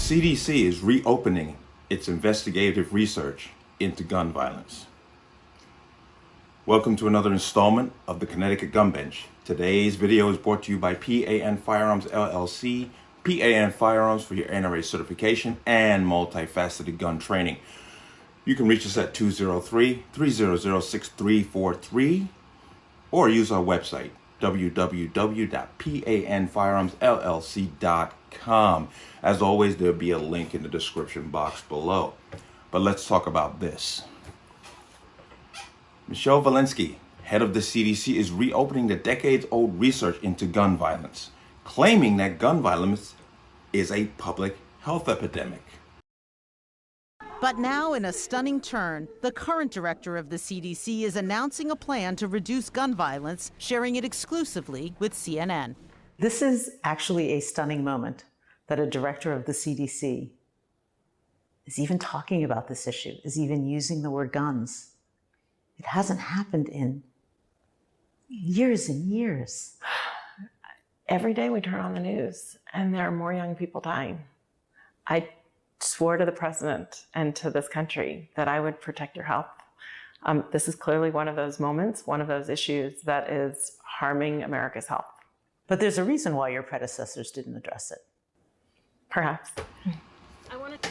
CDC is reopening its investigative research into gun violence. Welcome to another installment of the Connecticut Gun Bench. Today's video is brought to you by P.A.N. Firearms LLC, P.A.N. Firearms for your NRA certification and multifaceted gun training. You can reach us at 203-300-6343 or use our website, www.panfirearmsllc.com. As always, there'll be a link in the description box below. But let's talk about this. Michelle Walensky, head of the CDC, is reopening the decades-old research into gun violence, claiming that gun violence is a public health epidemic. But now, in a stunning turn, the current director of the CDC is announcing a plan to reduce gun violence, sharing it exclusively with CNN. This is actually a stunning moment that a director of the CDC is even talking about this issue, is even using the word guns. It hasn't happened in years and years. Every day we turn on the news and there are more young people dying. I swore to the president and to this country that I would protect your health. This is clearly one of those moments, one of those issues that is harming America's health. But there's a reason why your predecessors didn't address it. Perhaps.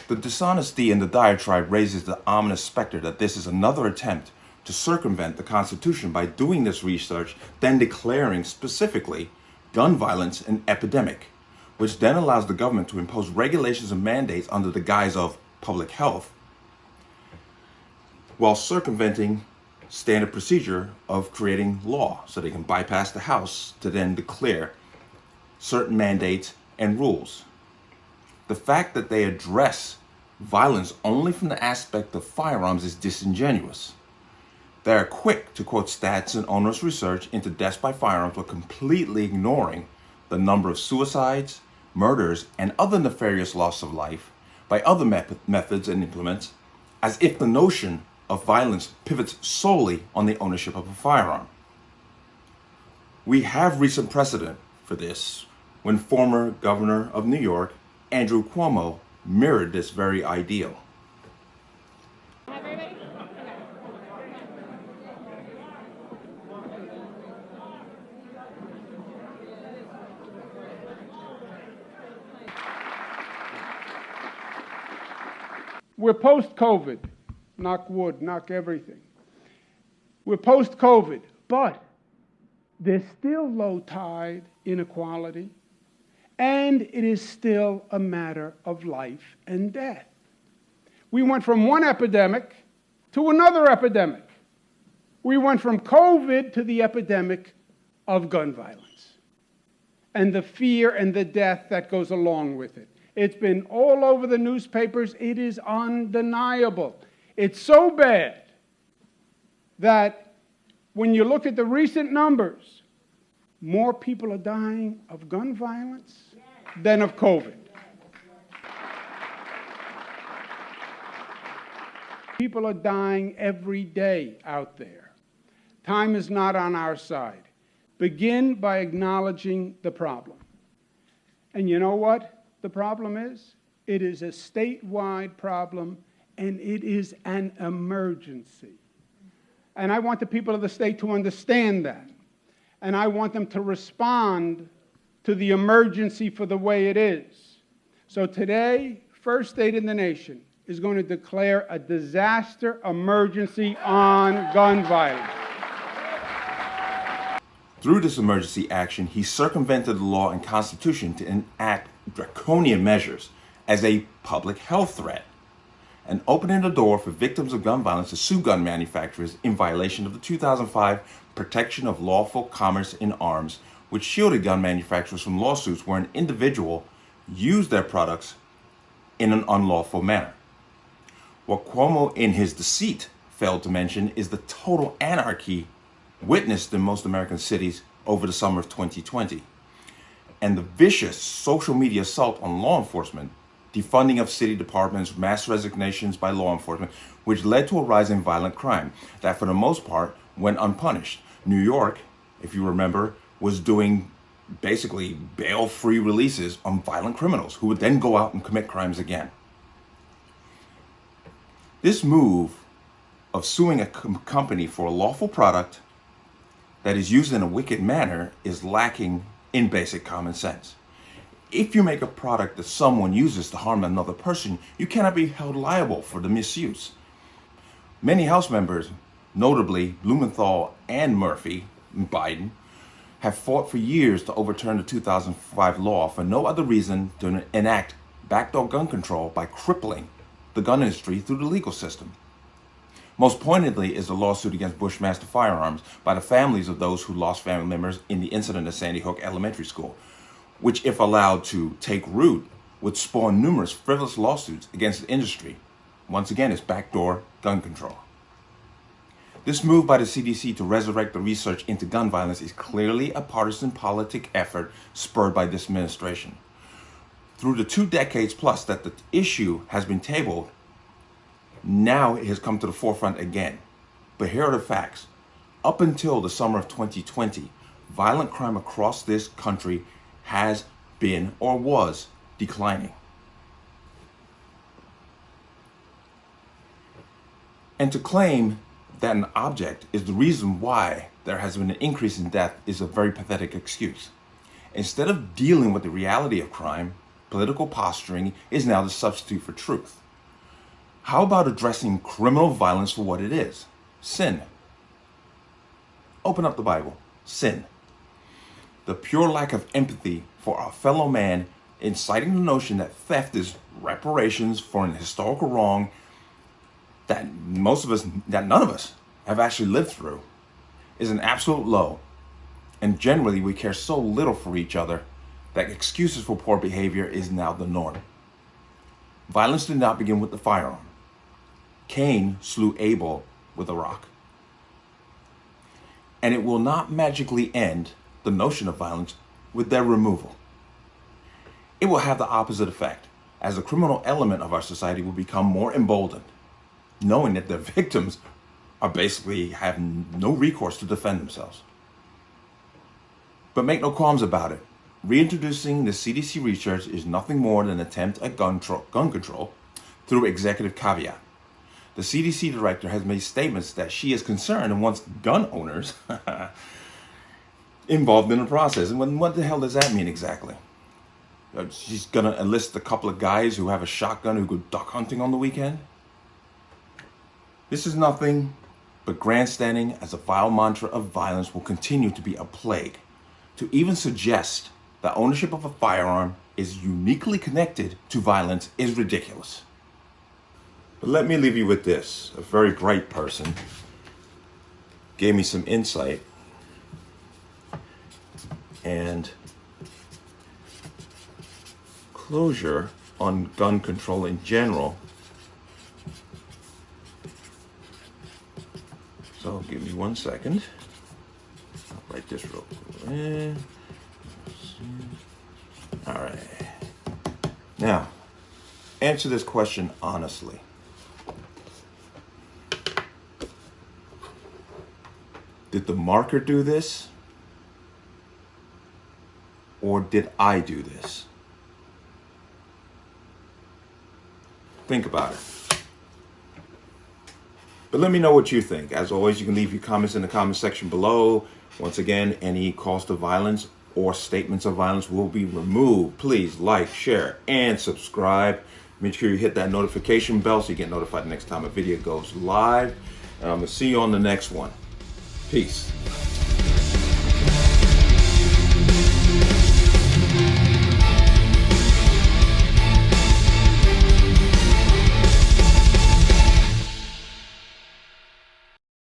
The dishonesty in the diatribe raises the ominous specter that this is another attempt to circumvent the Constitution by doing this research, then declaring specifically gun violence an epidemic, which then allows the government to impose regulations and mandates under the guise of public health, while circumventing standard procedure of creating law so they can bypass the House to then declare certain mandates and rules. The fact that they address violence only from the aspect of firearms is disingenuous. They are quick to quote stats and onerous research into deaths by firearms while completely ignoring the number of suicides, murders, and other nefarious loss of life by other methods and implements, as if the notion of violence pivots solely on the ownership of a firearm. We have recent precedent for this when former governor of New York, Andrew Cuomo, mirrored this very ideal. We're post-COVID, knock wood, knock everything. We're post-COVID, but there's still low tide inequality, and it is still a matter of life and death. We went from one epidemic to another epidemic. We went from COVID to the epidemic of gun violence and the fear and the death that goes along with it. It's been all over the newspapers. It is undeniable. It's so bad that when you look at the recent numbers, more people are dying of gun violence than of COVID. People are dying every day out there. Time is not on our side. Begin by acknowledging the problem. And you know what? The problem is, it is a statewide problem, and it is an emergency. And I want the people of the state to understand that. And I want them to respond to the emergency for the way it is. So today, first state in the nation is going to declare a disaster emergency on gun violence. Through this emergency action, he circumvented the law and Constitution to enact draconian measures as a public health threat, and opening the door for victims of gun violence to sue gun manufacturers in violation of the 2005 Protection of Lawful Commerce in Arms, which shielded gun manufacturers from lawsuits where an individual used their products in an unlawful manner. What Cuomo, in his deceit, failed to mention is the total anarchy witnessed in most American cities over the summer of 2020, and the vicious social media assault on law enforcement, defunding of city departments, mass resignations by law enforcement, which led to a rise in violent crime that for the most part went unpunished. New York, if you remember, was doing basically bail-free releases on violent criminals who would then go out and commit crimes again. This move of suing a company for a lawful product that is used in a wicked manner is lacking in basic common sense. If you make a product that someone uses to harm another person, you cannot be held liable for the misuse. Many House members, notably Blumenthal and Murphy, Biden, have fought for years to overturn the 2005 law for no other reason than to enact backdoor gun control by crippling the gun industry through the legal system. Most pointedly is the lawsuit against Bushmaster Firearms by the families of those who lost family members in the incident at Sandy Hook Elementary School, which, if allowed to take root, would spawn numerous frivolous lawsuits against the industry. Once again, it's backdoor gun control. This move by the CDC to resurrect the research into gun violence is clearly a partisan politic effort spurred by this administration. Through the 2 decades plus that the issue has been tabled, now it has come to the forefront again. But here are the facts. Up until the summer of 2020, violent crime across this country has been or was declining. And to claim that an object is the reason why there has been an increase in death is a very pathetic excuse. Instead of dealing with the reality of crime, political posturing is now the substitute for truth. How about addressing criminal violence for what it is? Sin. Open up the Bible. Sin. The pure lack of empathy for our fellow man, inciting the notion that theft is reparations for an historical wrong that none of us have actually lived through, is an absolute low. And generally, we care so little for each other that excuses for poor behavior is now the norm. Violence did not begin with the firearm. Cain slew Abel with a rock. And it will not magically end the notion of violence with their removal. It will have the opposite effect, as the criminal element of our society will become more emboldened, knowing that their victims are basically have no recourse to defend themselves. But make no qualms about it. Reintroducing the CDC research is nothing more than an attempt at gun control through executive caveat. The CDC director has made statements that she is concerned and wants gun owners involved in the process. And what the hell does that mean exactly? She's going to enlist a couple of guys who have a shotgun who go duck hunting on the weekend? This is nothing but grandstanding, as a vile mantra of violence will continue to be a plague. To even suggest that ownership of a firearm is uniquely connected to violence is ridiculous. But let me leave you with this. A very bright person gave me some insight and closure on gun control in general. So give me 1 second. I'll write this real quick. All right. Now, answer this question honestly. Did the marker do this? Or did I do this? Think about it. But let me know what you think. As always, you can leave your comments in the comment section below. Once again, any calls to violence or statements of violence will be removed. Please like, share, and subscribe. Make sure you hit that notification bell so you get notified the next time a video goes live. And I'm going to see you on the next one. Peace.